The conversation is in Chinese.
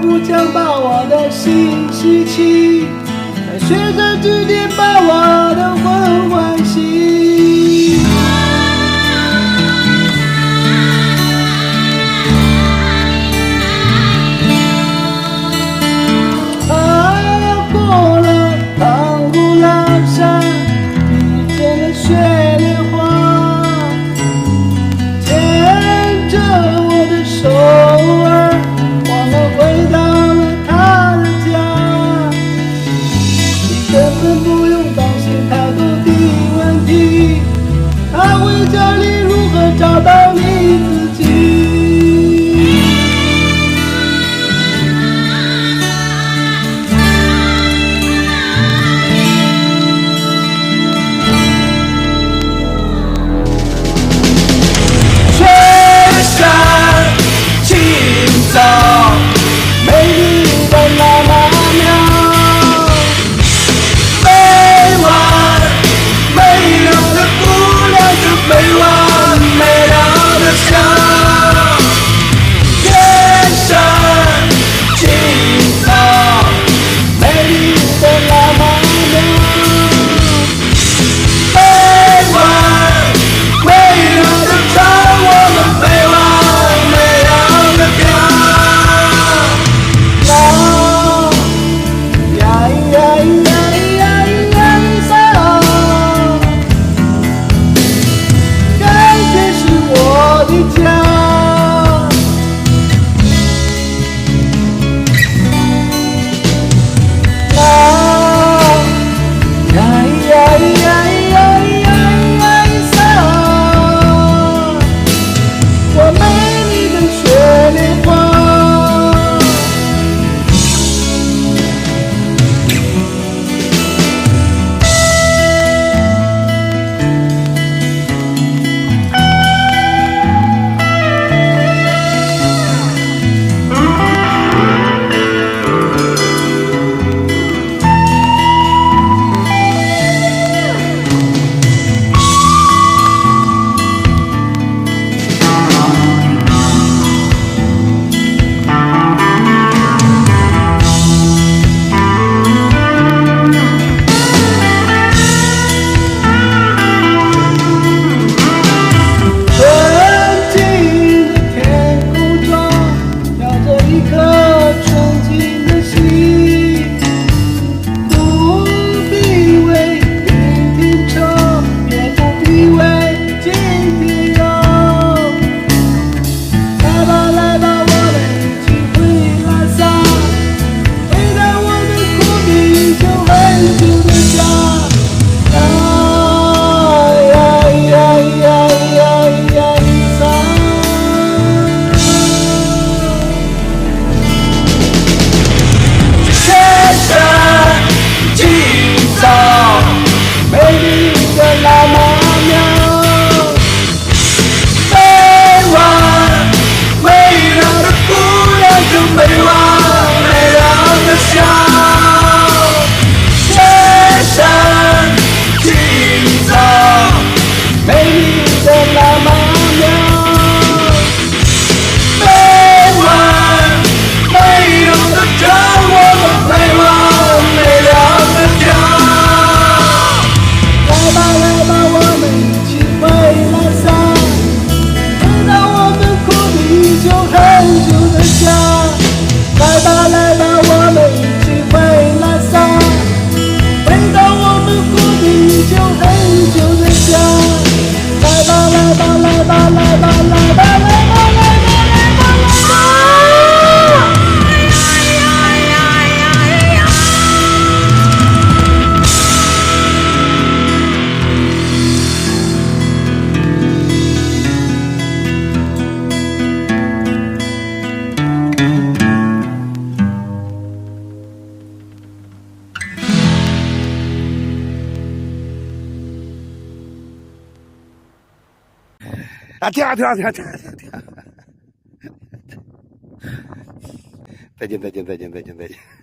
步枪把我的心吸气，在血色之间把我的魂唤醒。爬过了唐古拉山，遇见了雪莲花，牵着我的手儿，我们回到了他的家。你根本不用担心太多的问题，他会教你如何找到你自己。美丽的那么妙，没完没了的姑娘就没完没了的笑，天山青草，美丽的那么妙，没完没了的唱，我们没完没了的跳。停！再见。